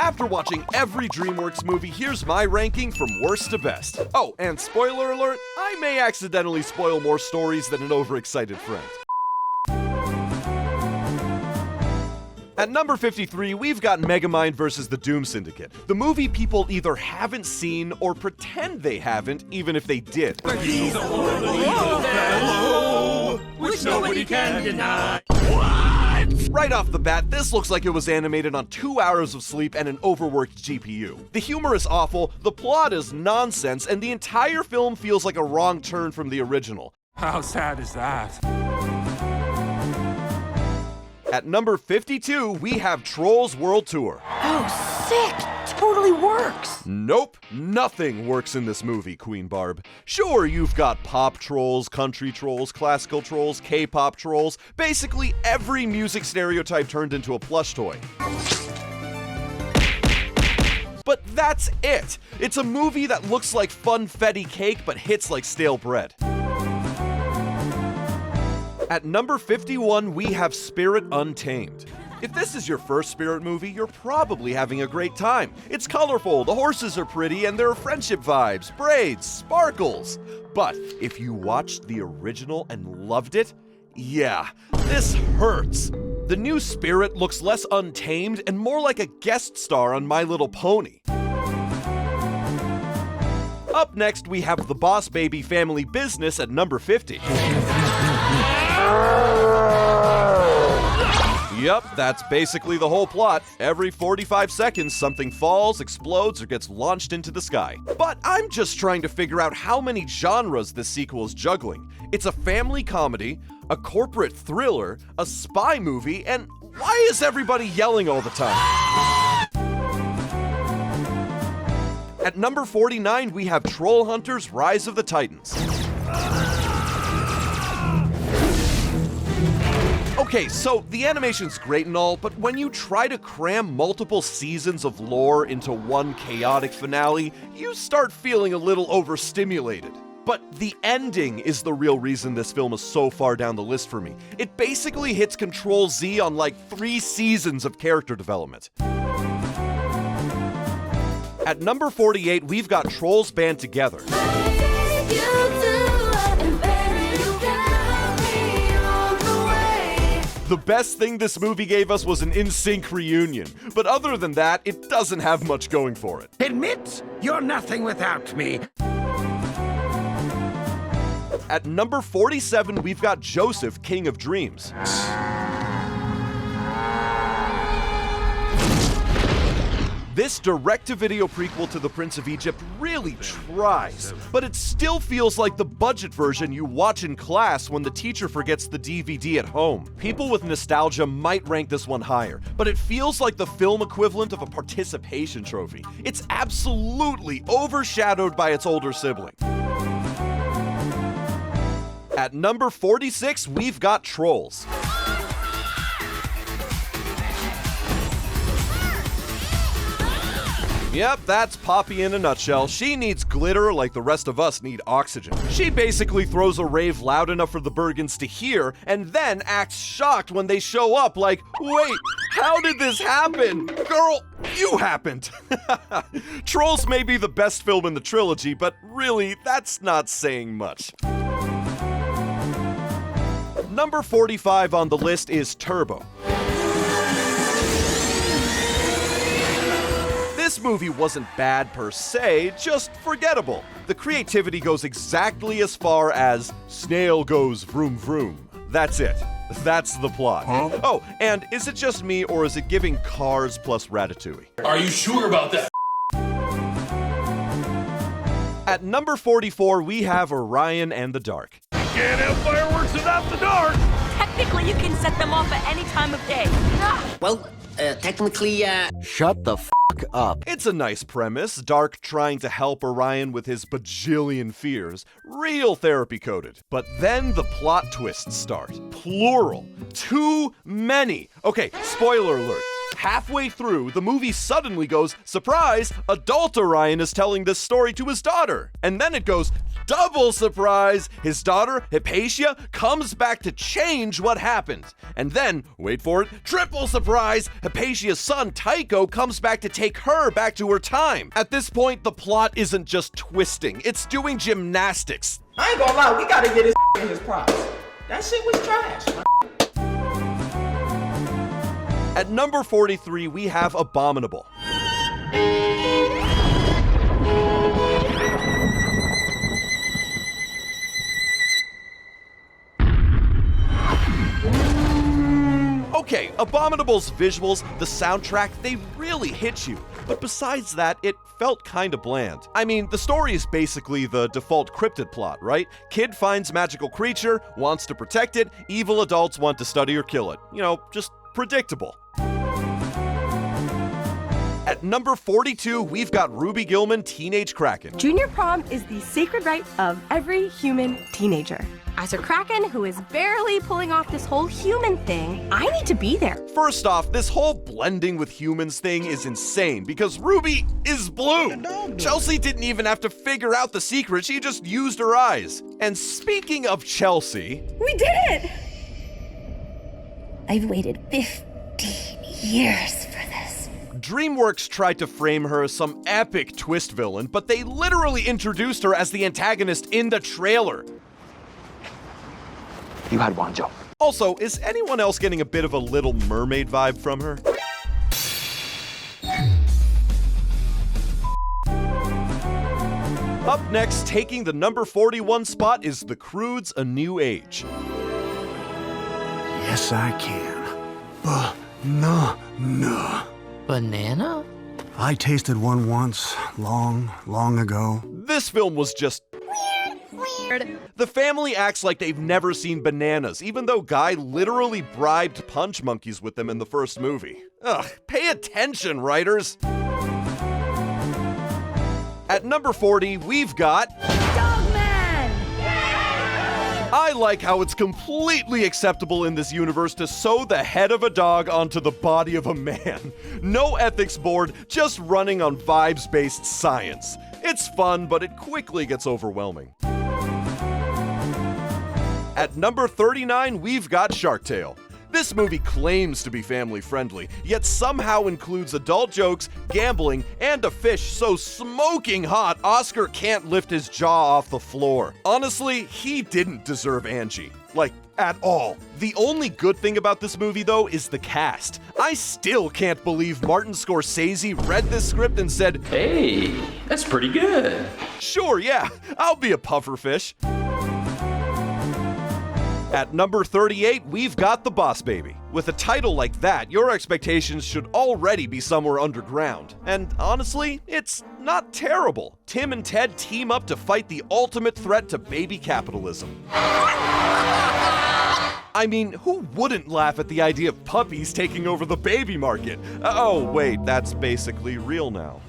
After watching every Dreamworks movie, here's my ranking from worst to best. Oh, and spoiler alert, I may accidentally spoil more stories than an overexcited friend. At number 53, we've got Megamind vs. the Doom Syndicate. The movie people either haven't seen or pretend they haven't, even if they did. He's a horrible fellow, which nobody can deny. Right off the bat, this looks like it was animated on 2 hours of sleep and an overworked GPU. The humor is awful, the plot is nonsense, and the entire film feels like a wrong turn from the original. How sad is that? At number 52, we have Trolls World Tour. Oh, sick! Totally works! Nope, nothing works in this movie, Queen Barb. Sure, you've got pop trolls, country trolls, classical trolls, K-pop trolls, basically every music stereotype turned into a plush toy. But that's it! It's a movie that looks like funfetti cake but hits like stale bread. At number 51, we have Spirit Untamed. If this is your first Spirit movie, you're probably having a great time. It's colorful, the horses are pretty, and there are friendship vibes, braids, sparkles. But if you watched the original and loved it, yeah, this hurts. The new Spirit looks less untamed and more like a guest star on My Little Pony. Up next, we have The Boss Baby Family Business at number 50. Yep, that's basically the whole plot. Every 45 seconds, something falls, explodes, or gets launched into the sky. But I'm just trying to figure out how many genres this sequel is juggling. It's a family comedy, a corporate thriller, a spy movie, and why is everybody yelling all the time? At number 49, we have Troll Hunters: Rise of the Titans. Okay, so the animation's great and all, but when you try to cram multiple seasons of lore into one chaotic finale, you start feeling a little overstimulated. But the ending is the real reason this film is so far down the list for me. It basically hits Control Z on like 3 seasons of character development. At number 48, we've got Trolls Band Together. The best thing this movie gave us was an in-sync reunion, but other than that, it doesn't have much going for it. Admit you're nothing without me. At number 47, we've got Joseph, King of Dreams. This direct-to-video prequel to The Prince of Egypt really tries, but it still feels like the budget version you watch in class when the teacher forgets the DVD at home. People with nostalgia might rank this one higher, but it feels like the film equivalent of a participation trophy. It's absolutely overshadowed by its older sibling. At number 46, we've got Trolls. Yep, that's Poppy in a nutshell. She needs glitter like the rest of us need oxygen. She basically throws a rave loud enough for the Bergens to hear, and then acts shocked when they show up like, wait, how did this happen? Girl, you happened. Trolls may be the best film in the trilogy, but really, that's not saying much. Number 45 on the list is Turbo. This movie wasn't bad per se, just forgettable. The creativity goes exactly as far as snail goes vroom vroom. That's it. That's the plot. Huh? Oh, and is it just me or is it giving Cars plus Ratatouille? Are you sure about that? At number 44, we have Orion and the Dark. Can't have fireworks without the dark! Technically, you can set them off at any time of day. Well, technically, Shut the f*** up. It's a nice premise, Dark trying to help Orion with his bajillion fears, real therapy coded. But then the plot twists start. Plural. Too many. Okay, spoiler alert. Halfway through, the movie suddenly goes, surprise, adult Orion is telling this story to his daughter. And then it goes, Double surprise! His daughter, Hypatia, comes back to change what happened. And then, wait for it, triple surprise! Hypatia's son, Tycho, comes back to take her back to her time. At this point, the plot isn't just twisting, it's doing gymnastics. I ain't gonna lie, we gotta get his in his props. That shit was trash. At number 43, we have Abominable. Okay, Abominable's visuals, the soundtrack, they really hit you. But besides that, it felt kinda bland. I mean, the story is basically the default cryptid plot, right? Kid finds magical creature, wants to protect it, evil adults want to study or kill it. You know, just predictable. At number 42, we've got Ruby Gillman, Teenage Kraken. Junior prom is the sacred right of every human teenager. As a Kraken who is barely pulling off this whole human thing, I need to be there. First off, this whole blending with humans thing is insane because Ruby is blue. Chelsea didn't even have to figure out the secret, she just used her eyes. And speaking of Chelsea... We did it! I've waited 15 years for this. Dreamworks tried to frame her as some epic twist villain, but they literally introduced her as the antagonist in the trailer. You had one job. Also, is anyone else getting a bit of a Little Mermaid vibe from her? Up next, taking the number 41 spot is The Croods: A New Age. Yes, I can. No. Banana? I tasted one once, long ago. This film was just... The family acts like they've never seen bananas, even though Guy literally bribed punch monkeys with them in the first movie. Ugh, pay attention, writers! At number 40, we've got... I like how it's completely acceptable in this universe to sew the head of a dog onto the body of a man. No ethics board, just running on vibes-based science. It's fun, but it quickly gets overwhelming. At number 39, we've got Shark Tale. This movie claims to be family-friendly, yet somehow includes adult jokes, gambling, and a fish so smoking hot Oscar can't lift his jaw off the floor. Honestly, he didn't deserve Angie. Like, at all. The only good thing about this movie, though, is the cast. I still can't believe Martin Scorsese read this script and said, Hey, that's pretty good. Sure, yeah, I'll be a pufferfish. At number 38, we've got The Boss Baby. With a title like that, your expectations should already be somewhere underground. And honestly, it's not terrible. Tim and Ted team up to fight the ultimate threat to baby capitalism. I mean, who wouldn't laugh at the idea of puppies taking over the baby market? Oh, wait, that's basically real now.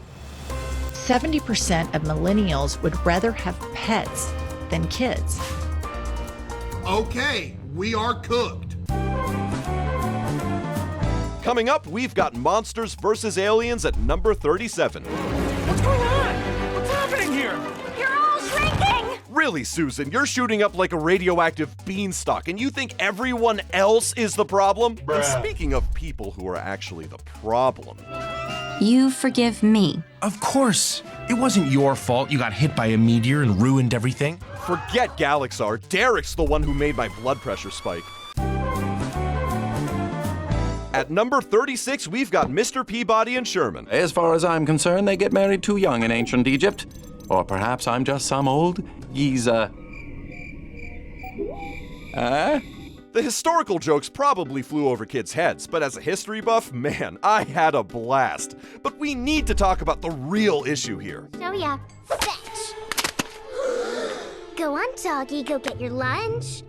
70% of millennials would rather have pets than kids. Okay, we are cooked. Coming up, we've got Monsters vs. Aliens at number 37. What's going on? What's happening here? You're all shrinking! Really, Susan, you're shooting up like a radioactive beanstalk, and you think everyone else is the problem? And speaking of people who are actually the problem... You forgive me. Of course. It wasn't your fault you got hit by a meteor and ruined everything. Forget Galaxar. Derek's the one who made my blood pressure spike. At number 36, we've got Mr. Peabody and Sherman. As far as I'm concerned, they get married too young in ancient Egypt. Or perhaps I'm just some old geezer. The historical jokes probably flew over kids' heads, but as a history buff, man, I had a blast. But we need to talk about the real issue here. Oh yeah, fetch. Go on, doggy, go get your lunch.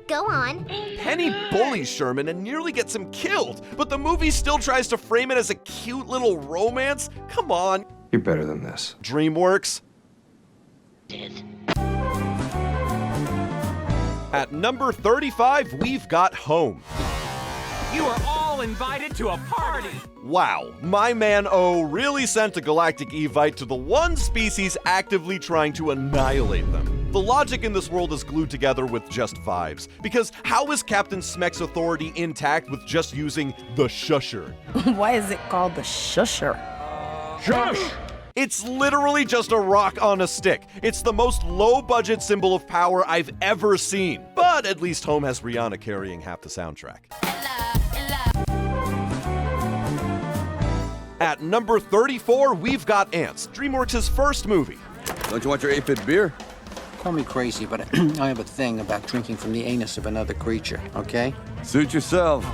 Go on. Penny bullies Sherman and nearly gets him killed, but the movie still tries to frame it as a cute little romance? Come on. You're better than this. Dreamworks. At number 35, we've got Home. You are all invited to a party! Wow, my man O really sent a galactic Evite to the one species actively trying to annihilate them. The logic in this world is glued together with just vibes. Because how is Captain Smek's authority intact with just using the shusher? Why is it called the shusher? Shush! It's literally just a rock on a stick. It's the most low-budget symbol of power I've ever seen. But at least Home has Rihanna carrying half the soundtrack. At number 34, we've got Ants, Dreamworks' first movie. Don't you want your 8-bit beer? Call me crazy, but I have a thing about drinking from the anus of another creature, okay? Suit yourself.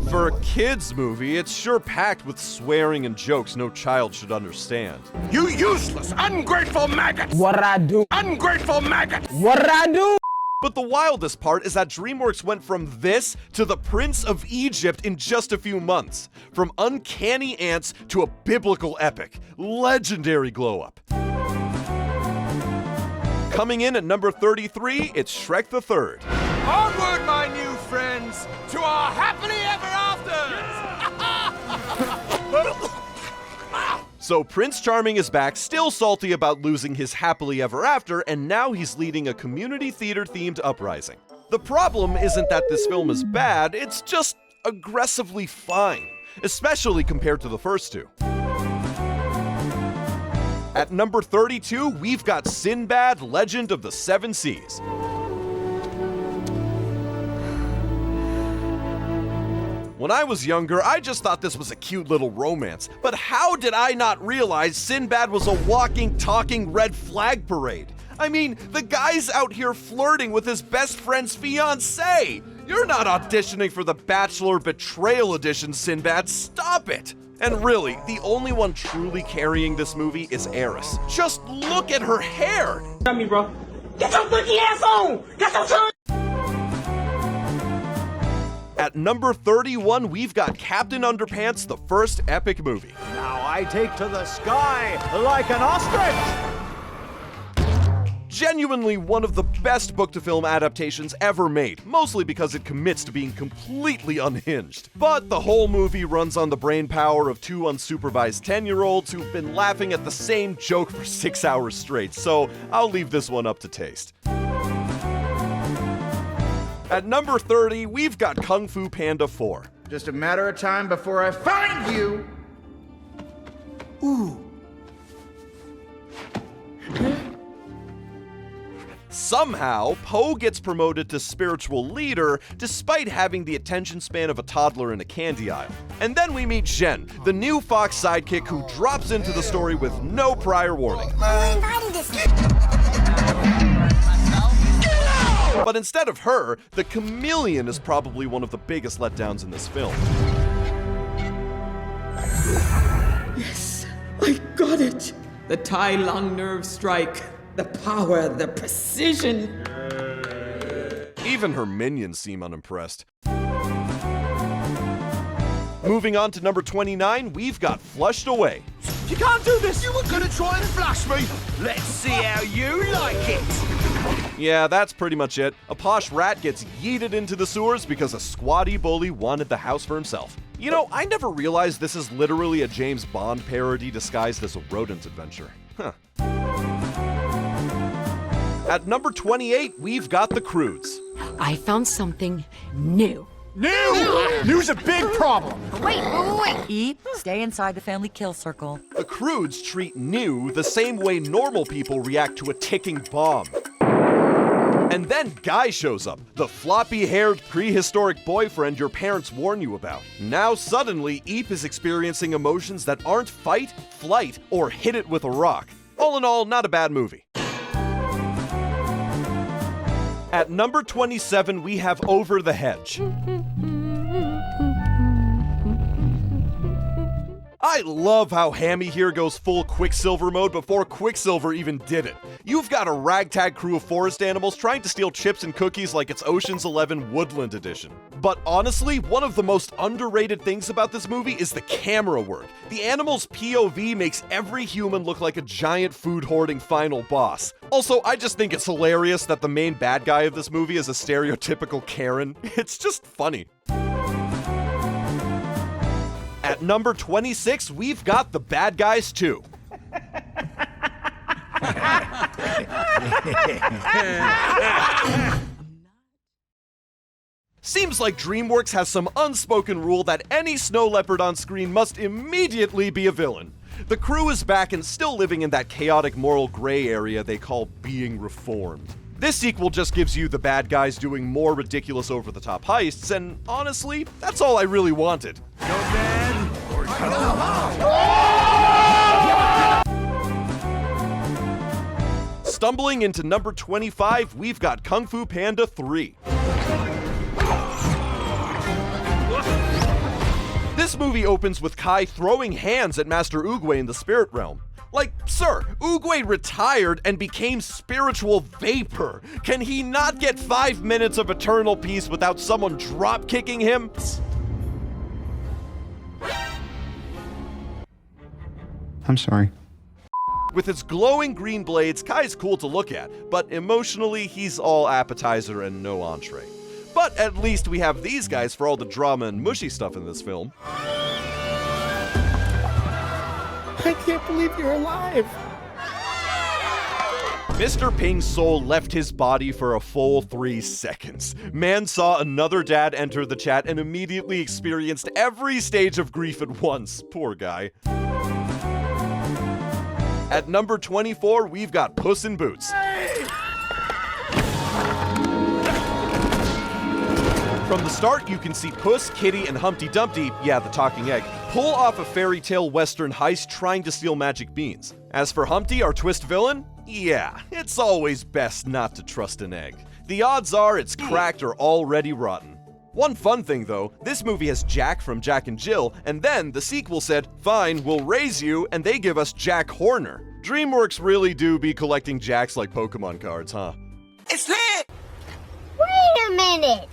For a kids' movie, it's sure packed with swearing and jokes no child should understand. You useless, ungrateful maggot! What'd I do? Ungrateful maggot! What'd I do? But the wildest part is that Dreamworks went from this to the Prince of Egypt in just a few months. From uncanny ants to a biblical epic. Legendary glow-up. Coming in at number 33, it's Shrek the Third. Onward, my new friends, to our happily ever afters! So Prince Charming is back, still salty about losing his happily ever after, and now he's leading a community theater-themed uprising. The problem isn't that this film is bad, it's just aggressively fine, especially compared to the first two. At number 32, we've got Sinbad, Legend of the Seven Seas. When I was younger, I just thought this was a cute little romance. But how did I not realize Sinbad was a walking, talking red flag parade? I mean, the guy's out here flirting with his best friend's fiancée. You're not auditioning for the Bachelor Betrayal Edition, Sinbad. Stop it! And really, the only one truly carrying this movie is Eris. Just look at her hair! Tell me, bro. Get your funky ass on! Get your son! At number 31, we've got Captain Underpants, the first epic movie. Now I take to the sky like an ostrich! Genuinely one of the best book-to-film adaptations ever made, mostly because it commits to being completely unhinged. But the whole movie runs on the brainpower of two unsupervised 10-year-olds who've been laughing at the same joke for 6 hours straight, so I'll leave this one up to taste. At number 30, we've got Kung Fu Panda 4. Just a matter of time before I find you! Ooh. Somehow, Po gets promoted to spiritual leader despite having the attention span of a toddler in a candy aisle. And then we meet Jen, the new Fox sidekick who drops into the story with no prior warning. But instead of her, the chameleon is probably one of the biggest letdowns in this film. Yes, I got it. The Tai Lung nerve strike. The power, the precision. Even her minions seem unimpressed. Moving on to number 29, we've got Flushed Away. You can't do this! You were gonna try and flush me! Let's see how you like it! Yeah, that's pretty much it. A posh rat gets yeeted into the sewers because a squatty bully wanted the house for himself. You know, I never realized this is literally a James Bond parody disguised as a rodent adventure. Huh. At number 28, we've got The Croods. I found something new. New! New's a big problem! Wait. Eep, stay inside the family kill circle. The Croods treat new the same way normal people react to a ticking bomb. And then Guy shows up, the floppy-haired prehistoric boyfriend your parents warned you about. Now suddenly, Eep is experiencing emotions that aren't fight, flight, or hit it with a rock. All in all, not a bad movie. At number 27, we have Over the Hedge. I love how Hammy here goes full Quicksilver mode before Quicksilver even did it. You've got a ragtag crew of forest animals trying to steal chips and cookies like it's Ocean's 11 Woodland Edition. But honestly, one of the most underrated things about this movie is the camera work. The animal's POV makes every human look like a giant food-hoarding final boss. Also, I just think it's hilarious that the main bad guy of this movie is a stereotypical Karen. It's just funny. At number 26, we've got The Bad Guys 2. Seems like Dreamworks has some unspoken rule that any snow leopard on screen must immediately be a villain. The crew is back and still living in that chaotic moral gray area they call being reformed. This sequel just gives you the bad guys doing more ridiculous over-the-top heists, and honestly, that's all I really wanted. Stumbling into number 25, we've got Kung Fu Panda 3. This movie opens with Kai throwing hands at Master Oogway in the spirit realm. Like, sir, Oogway retired and became spiritual vapor. Can he not get 5 minutes of eternal peace without someone drop-kicking him? I'm sorry. With his glowing green blades, Kai's cool to look at, but emotionally, he's all appetizer and no entree. But at least we have these guys for all the drama and mushy stuff in this film. I can't believe you're alive. Mr. Ping's soul left his body for a full 3 seconds. Man saw another dad enter the chat and immediately experienced every stage of grief at once. Poor guy. At number 24, we've got Puss in Boots. From the start, you can see Puss, Kitty, and Humpty Dumpty, yeah, the talking egg, pull off a fairy tale western heist trying to steal magic beans. As for Humpty, our twist villain, yeah, it's always best not to trust an egg. The odds are it's cracked or already rotten. One fun thing though, this movie has Jack from Jack and Jill, and then the sequel said, fine, we'll raise you, and they give us Jack Horner. Dreamworks really do be collecting Jacks like Pokemon cards, huh? It's lit! Wait a minute!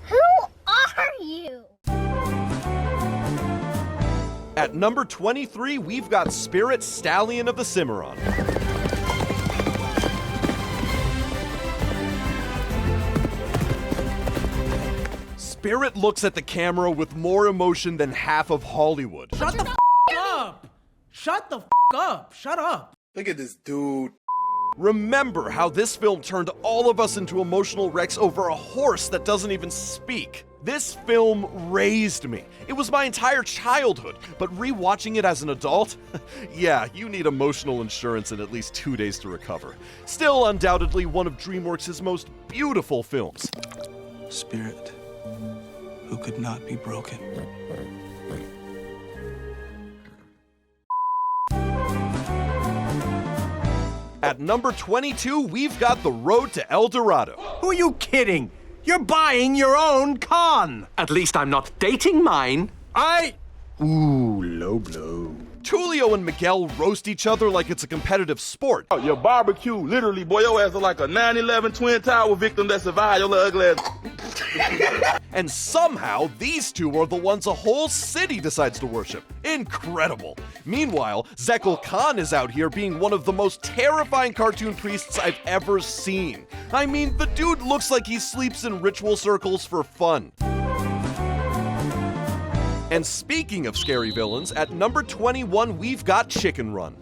Who are you? At number 23, we've got Spirit Stallion of the Cimarron. Spirit looks at the camera with more emotion than half of Hollywood. Shut the up! Shut the up! Shut up! Look at this dude. Remember how this film turned all of us into emotional wrecks over a horse that doesn't even speak. This film raised me. It was my entire childhood, but rewatching it as an adult, yeah, you need emotional insurance in at least 2 days to recover. Still undoubtedly one of DreamWorks' most beautiful films. Spirit, who could not be broken. At number 22, we've got The Road to El Dorado. Who are you kidding? You're buying your own con. At least I'm not dating mine. Ooh, low blow. Tulio and Miguel roast each other like it's a competitive sport. Oh, your barbecue, literally, boy, your ass is like a 9/11 Twin Tower victim that survived your ugly ass. And somehow, these two are the ones a whole city decides to worship. Incredible. Meanwhile, Zekel Khan is out here being one of the most terrifying cartoon priests I've ever seen. I mean, the dude looks like he sleeps in ritual circles for fun. And speaking of scary villains, at number 21, we've got Chicken Run.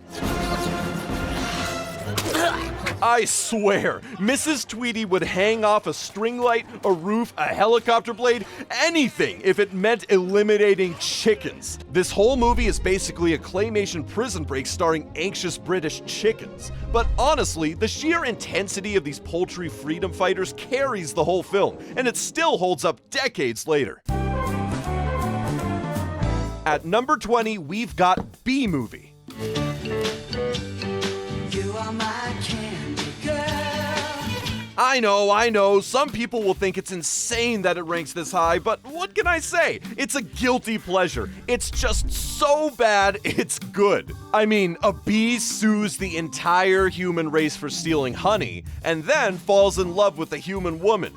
I swear, Mrs. Tweety would hang off a string light, a roof, a helicopter blade, anything if it meant eliminating chickens. This whole movie is basically a claymation prison break starring anxious British chickens. But honestly, the sheer intensity of these poultry freedom fighters carries the whole film, and it still holds up decades later. At number 20, we've got B-Movie. You are my candy girl. I know, some people will think it's insane that it ranks this high, but what can I say? It's a guilty pleasure. It's just so bad, it's good. I mean, a bee sues the entire human race for stealing honey, and then falls in love with a human woman.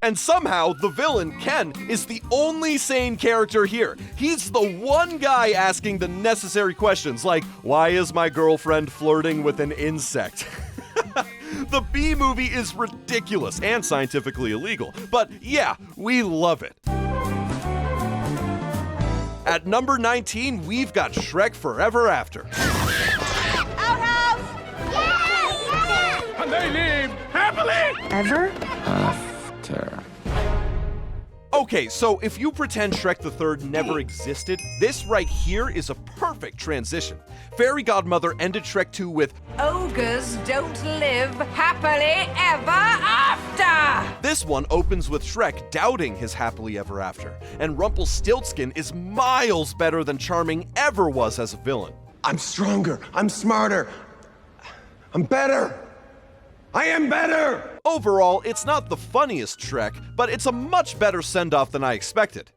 And somehow, the villain, Ken, is the only sane character here. He's the one guy asking the necessary questions, like, why is my girlfriend flirting with an insect? The B-Movie is ridiculous and scientifically illegal, but yeah, we love it. At number 19, we've got Shrek Forever After. they live happily Ever? After. Okay, so if you pretend Shrek the Third never existed, this right here is a perfect transition. Fairy Godmother ended Shrek 2 with Ogres don't live happily ever after! This one opens with Shrek doubting his happily ever after, and Rumpelstiltskin is miles better than Charming ever was as a villain. I'm stronger. I'm smarter. I'm better. I am better. Overall, it's not the funniest Shrek, but it's a much better send-off than I expected.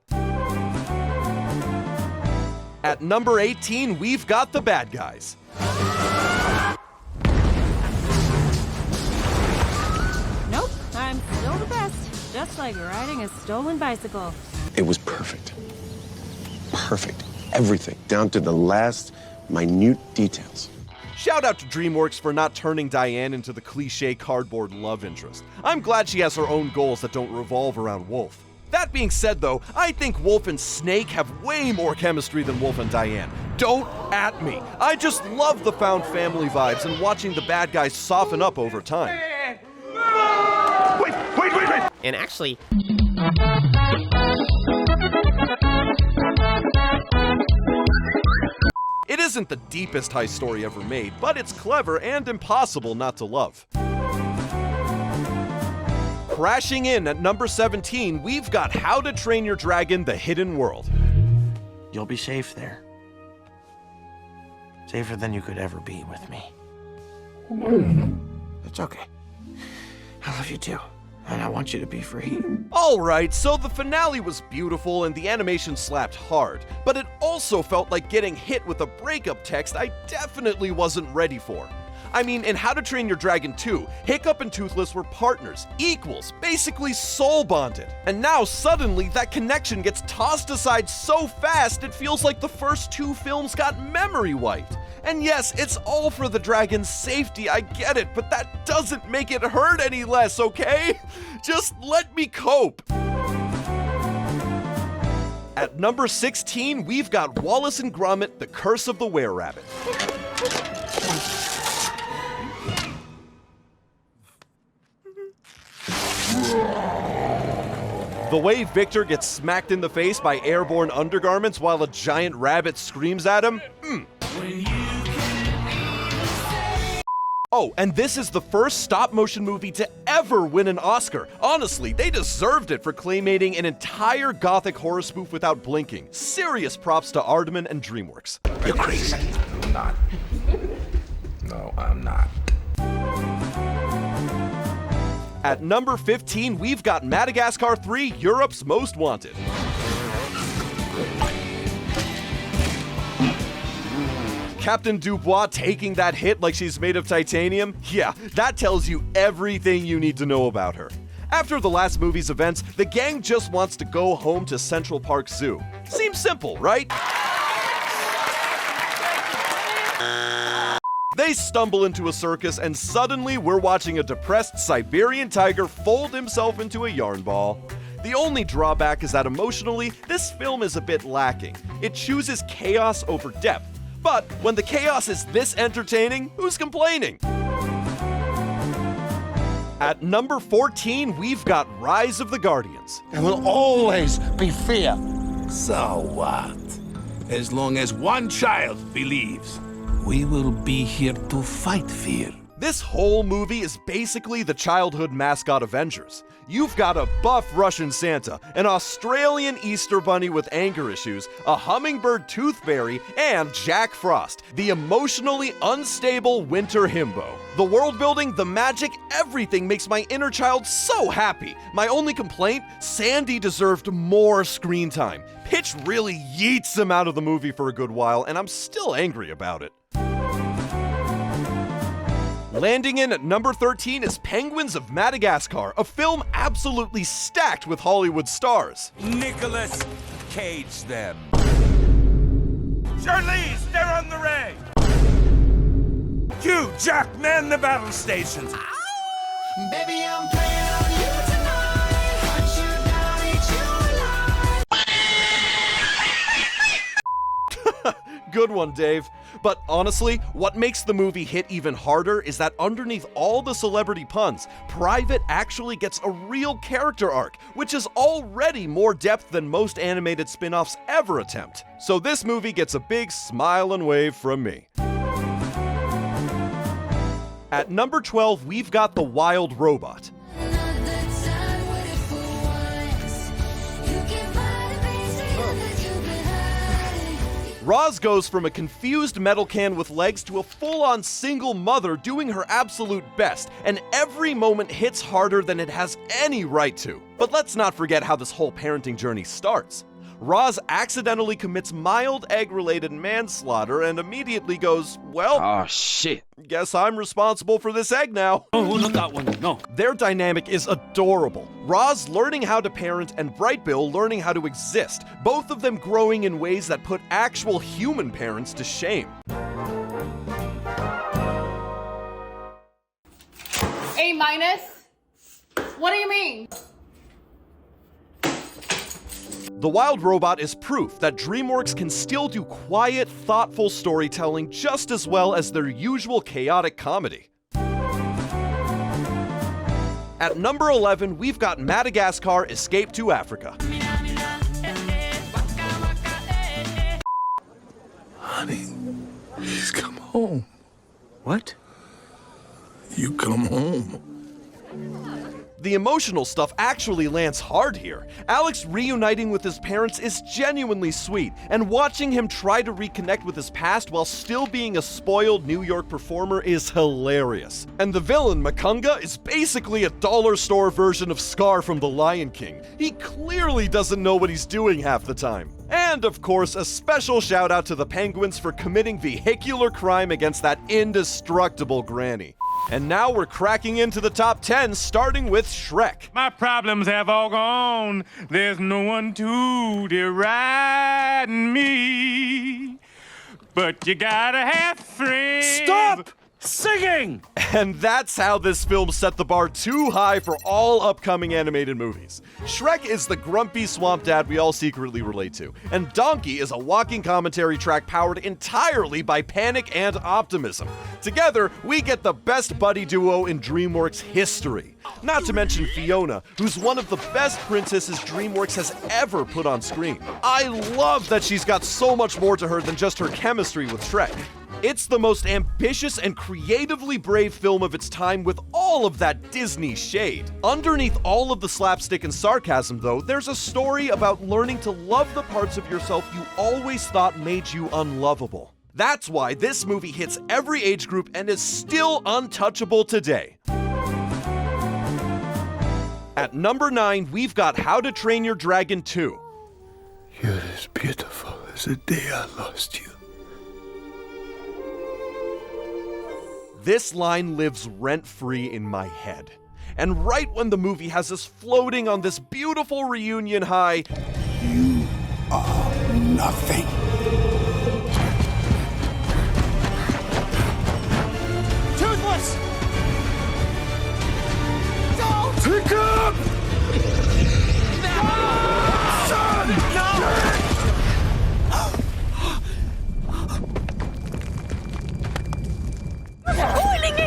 At number 18, we've got the bad guys. Nope, I'm still the best. Just like riding a stolen bicycle. It was perfect. Perfect. Everything, down to the last minute details. Shout out to Dreamworks for not turning Diane into the cliche cardboard love interest. I'm glad she has her own goals that don't revolve around Wolf. That being said though, I think Wolf and Snake have way more chemistry than Wolf and Diane. Don't at me. I just love the found family vibes and watching the bad guys soften up over time. Wait. And actually... It isn't the deepest heist story ever made, but it's clever and impossible not to love. Crashing in at number 17, we've got How to Train Your Dragon: The Hidden World. You'll be safe there. Safer than you could ever be with me. It's okay. I love you too. And I want you to be free. Alright, so the finale was beautiful and the animation slapped hard, but it also felt like getting hit with a breakup text I definitely wasn't ready for. I mean, in How to Train Your Dragon 2, Hiccup and Toothless were partners, equals, basically soul bonded. And now suddenly that connection gets tossed aside so fast it feels like the first two films got memory wiped. And yes, it's all for the dragon's safety, I get it, but that doesn't make it hurt any less, okay? Just let me cope. At number 16, we've got Wallace and Gromit: The Curse of the Were-Rabbit. The way Victor gets smacked in the face by airborne undergarments while a giant rabbit screams at him? Oh, and this is the first stop-motion movie to ever win an Oscar. Honestly, they deserved it for claymating an entire gothic horror spoof without blinking. Serious props to Aardman and Dreamworks. You're crazy. I'm not. No, I'm not. At number 15, we've got Madagascar 3: Europe's Most Wanted. Captain Dubois taking that hit like she's made of titanium? Yeah, that tells you everything you need to know about her. After the last movie's events, the gang just wants to go home to Central Park Zoo. Seems simple, right? They stumble into a circus and suddenly we're watching a depressed Siberian tiger fold himself into a yarn ball. The only drawback is that emotionally, this film is a bit lacking. It chooses chaos over depth. But when the chaos is this entertaining, who's complaining? At number 14, we've got Rise of the Guardians. There will always be fear. So what? As long as one child believes, we will be here to fight fear. This whole movie is basically the childhood mascot Avengers. You've got a buff Russian Santa, an Australian Easter Bunny with anger issues, a hummingbird toothberry, and Jack Frost, the emotionally unstable winter himbo. The world building, the magic, everything makes my inner child so happy. My only complaint? Sandy deserved more screen time. Pitch really yeets him out of the movie for a good while, and I'm still angry about it. Landing in at number 13 is Penguins of Madagascar, a film absolutely stacked with Hollywood stars. Nicholas Cage them. Charlize, they're on the ray. You, Jack, man the battle stations. Baby, I'm playing on you tonight. Hunt you down, eat you alive. Good one, Dave. But honestly, what makes the movie hit even harder is that underneath all the celebrity puns, Private actually gets a real character arc, which is already more depth than most animated spin-offs ever attempt. So this movie gets a big smile and wave from me. At number 12, we've got The Wild Robot. Roz goes from a confused metal can with legs to a full-on single mother doing her absolute best, and every moment hits harder than it has any right to. But let's not forget how this whole parenting journey starts. Roz accidentally commits mild egg-related manslaughter and immediately goes, well, oh shit, guess I'm responsible for this egg now. Oh, not that one, no. Their dynamic is adorable. Roz learning how to parent and Bright Bill learning how to exist, both of them growing in ways that put actual human parents to shame. A-? What do you mean? The Wild Robot is proof that Dreamworks can still do quiet, thoughtful storytelling just as well as their usual chaotic comedy. At number 11, we've got Madagascar: Escape to Africa. Honey, he's come home. What? You come home. The emotional stuff actually lands hard here. Alex reuniting with his parents is genuinely sweet, and watching him try to reconnect with his past while still being a spoiled New York performer is hilarious. And the villain, Makunga, is basically a dollar store version of Scar from The Lion King. He clearly doesn't know what he's doing half the time. And of course, a special shout out to the penguins for committing vehicular crime against that indestructible granny. And now we're cracking into the top 10, starting with Shrek. My problems have all gone. There's no one to deride me. But you gotta have friends. Stop singing! And that's how this film set the bar too high for all upcoming animated movies. Shrek is the grumpy swamp dad we all secretly relate to, and Donkey is a walking commentary track powered entirely by panic and optimism. Together, we get the best buddy duo in DreamWorks history. Not to mention Fiona, who's one of the best princesses DreamWorks has ever put on screen. I love that she's got so much more to her than just her chemistry with Shrek. It's the most ambitious and creatively brave film of its time with all of that Disney shade. Underneath all of the slapstick and sarcasm, though, there's a story about learning to love the parts of yourself you always thought made you unlovable. That's why this movie hits every age group and is still untouchable today. At number 9, we've got How to Train Your Dragon 2. You're as beautiful as the day I lost you. This line lives rent-free in my head. And right when the movie has us floating on this beautiful reunion high, you are nothing. Toothless! Don't! Pick up! Son! No!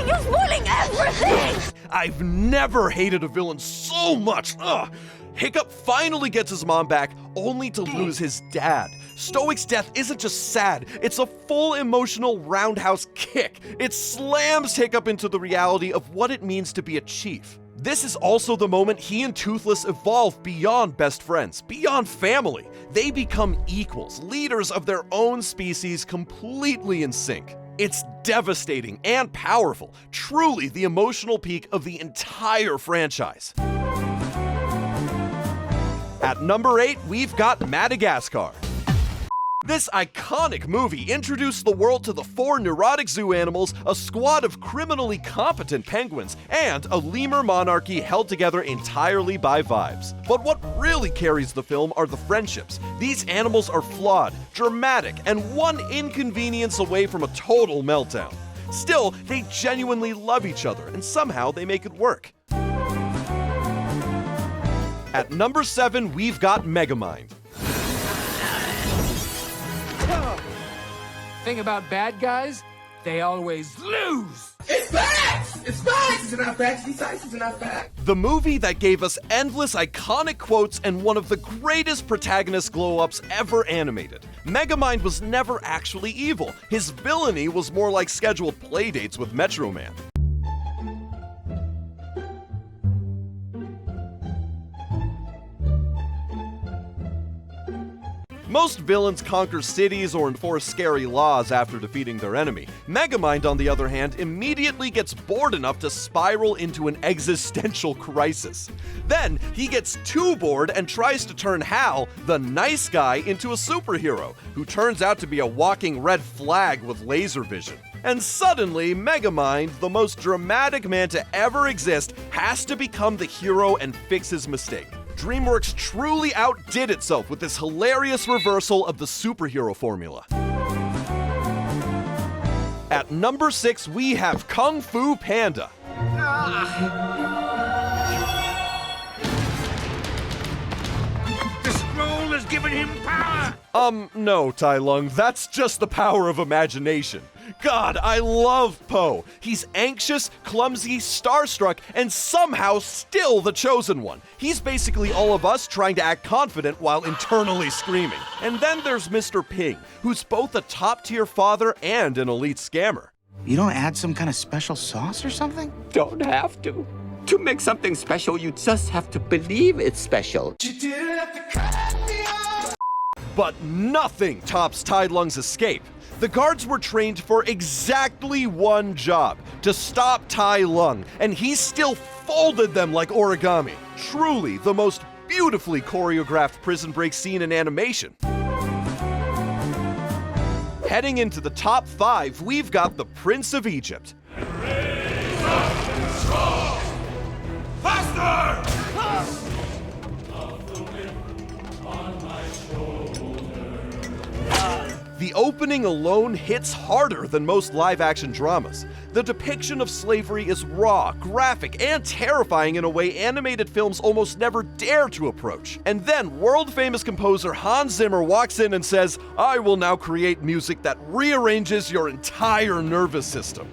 You're spoiling everything! I've never hated a villain so much. Ugh. Hiccup finally gets his mom back, only to lose his dad. Stoic's death isn't just sad, it's a full emotional roundhouse kick. It slams Hiccup into the reality of what it means to be a chief. This is also the moment he and Toothless evolve beyond best friends, beyond family. They become equals, leaders of their own species, completely in sync. It's devastating and powerful, truly the emotional peak of the entire franchise. At number 8, we've got Madagascar. This iconic movie introduced the world to the 4 neurotic zoo animals, a squad of criminally competent penguins, and a lemur monarchy held together entirely by vibes. But what really carries the film are the friendships. These animals are flawed, dramatic, and one inconvenience away from a total meltdown. Still, they genuinely love each other, and somehow they make it work. At number 7, we've got Megamind. thing about bad guys, they always lose. It's facts! It's facts! Is it not facts? These facts are not facts. The movie that gave us endless iconic quotes and one of the greatest protagonist glow-ups ever animated. Megamind was never actually evil. His villainy was more like scheduled playdates with Metro Man. Most villains conquer cities or enforce scary laws after defeating their enemy. Megamind, on the other hand, immediately gets bored enough to spiral into an existential crisis. Then, he gets too bored and tries to turn Hal, the nice guy, into a superhero, who turns out to be a walking red flag with laser vision. And suddenly, Megamind, the most dramatic man to ever exist, has to become the hero and fix his mistake. Dreamworks truly outdid itself with this hilarious reversal of the superhero formula. At number 6, we have Kung Fu Panda. The scroll has given him power! No, Tai Lung, that's just the power of imagination. God, I love Po. He's anxious, clumsy, starstruck, and somehow still the chosen one. He's basically all of us trying to act confident while internally screaming. And then there's Mr. Ping, who's both a top-tier father and an elite scammer. You don't add some kind of special sauce or something? Don't have to. To make something special, you just have to believe it's special. But nothing tops Tai Lung's escape. The guards were trained for exactly one job, to stop Tai Lung, and he still folded them like origami. Truly the most beautifully choreographed prison break scene in animation. Heading into the top 5, we've got the Prince of Egypt. Faster! The opening alone hits harder than most live-action dramas. The depiction of slavery is raw, graphic, and terrifying in a way animated films almost never dare to approach. And then world-famous composer Hans Zimmer walks in and says, "I will now create music that rearranges your entire nervous system."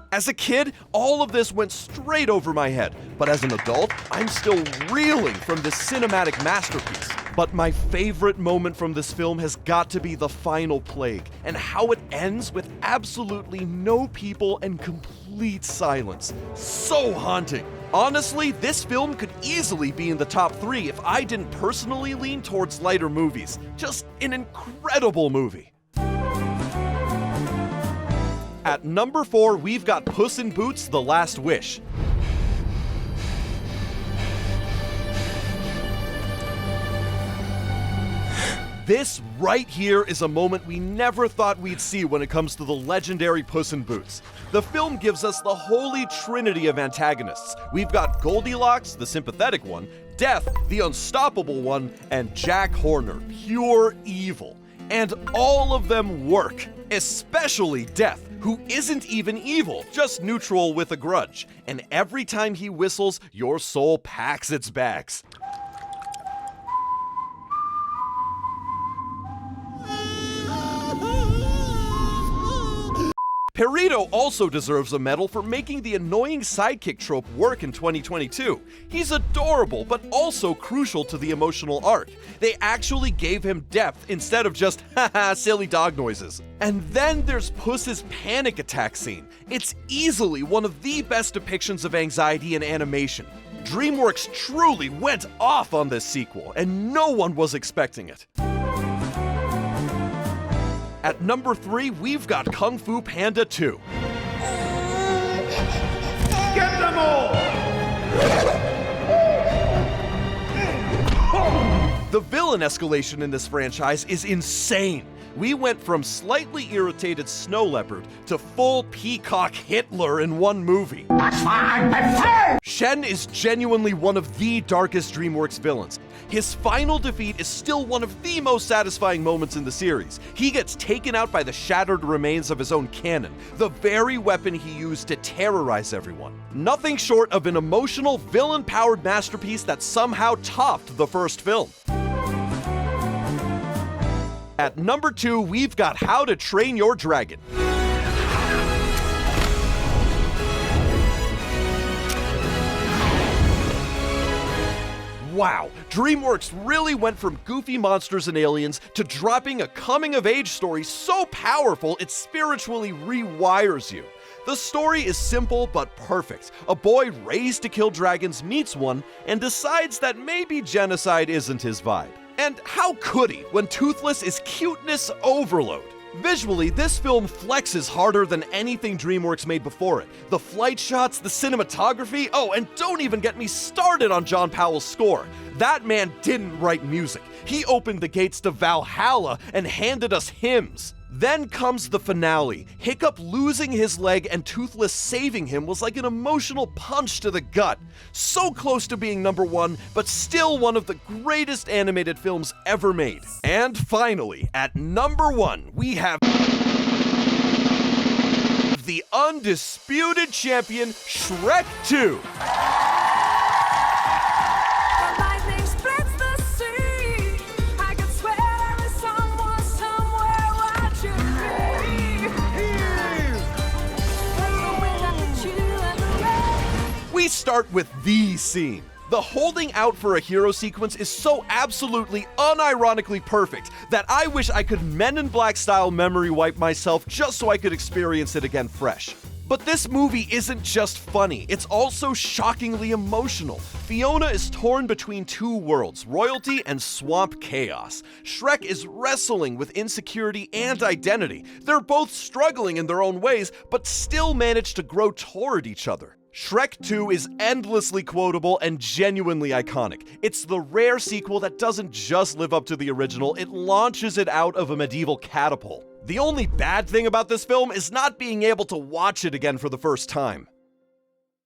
As a kid, all of this went straight over my head, but as an adult, I'm still reeling from this cinematic masterpiece. But my favorite moment from this film has got to be the final plague, and how it ends with absolutely no people and complete silence. So haunting. Honestly, this film could easily be in the top 3 if I didn't personally lean towards lighter movies. Just an incredible movie. At number 4, we've got Puss in Boots: The Last Wish. This right here is a moment we never thought we'd see when it comes to the legendary Puss in Boots. The film gives us the holy trinity of antagonists. We've got Goldilocks, the sympathetic one, Death, the unstoppable one, and Jack Horner, pure evil. And all of them work, especially Death, who isn't even evil, just neutral with a grudge. And every time he whistles, your soul packs its bags. Perito also deserves a medal for making the annoying sidekick trope work in 2022. He's adorable, but also crucial to the emotional arc. They actually gave him depth instead of just, haha, silly dog noises. And then there's Puss's panic attack scene. It's easily one of the best depictions of anxiety in animation. Dreamworks truly went off on this sequel, and no one was expecting it. At number 3, we've got Kung Fu Panda 2. Get them all! The villain escalation in this franchise is insane. We went from slightly irritated snow leopard to full peacock Hitler in one movie. Shen is genuinely one of the darkest Dreamworks villains. His final defeat is still one of the most satisfying moments in the series. He gets taken out by the shattered remains of his own cannon, the very weapon he used to terrorize everyone. Nothing short of an emotional, villain-powered masterpiece that somehow topped the first film. At number 2, we've got How to Train Your Dragon. Wow, Dreamworks really went from goofy monsters and aliens to dropping a coming-of-age story so powerful it spiritually rewires you. The story is simple but perfect. A boy raised to kill dragons meets one and decides that maybe genocide isn't his vibe. And how could he when Toothless is cuteness overload? Visually, this film flexes harder than anything Dreamworks made before it. The flight shots, the cinematography, oh, and don't even get me started on John Powell's score. That man didn't write music. He opened the gates to Valhalla and handed us hymns. Then comes the finale. Hiccup losing his leg and Toothless saving him was like an emotional punch to the gut. So close to being number 1, but still one of the greatest animated films ever made. And finally, at number 1, we have the undisputed champion, Shrek 2. We start with the scene. The holding out for a hero sequence is so absolutely unironically perfect that I wish I could Men in Black style memory wipe myself just so I could experience it again fresh. But this movie isn't just funny, it's also shockingly emotional. Fiona is torn between two worlds, royalty and swamp chaos. Shrek is wrestling with insecurity and identity. They're both struggling in their own ways, but still manage to grow toward each other. Shrek 2 is endlessly quotable and genuinely iconic. It's the rare sequel that doesn't just live up to the original, it launches it out of a medieval catapult. The only bad thing about this film is not being able to watch it again for the first time.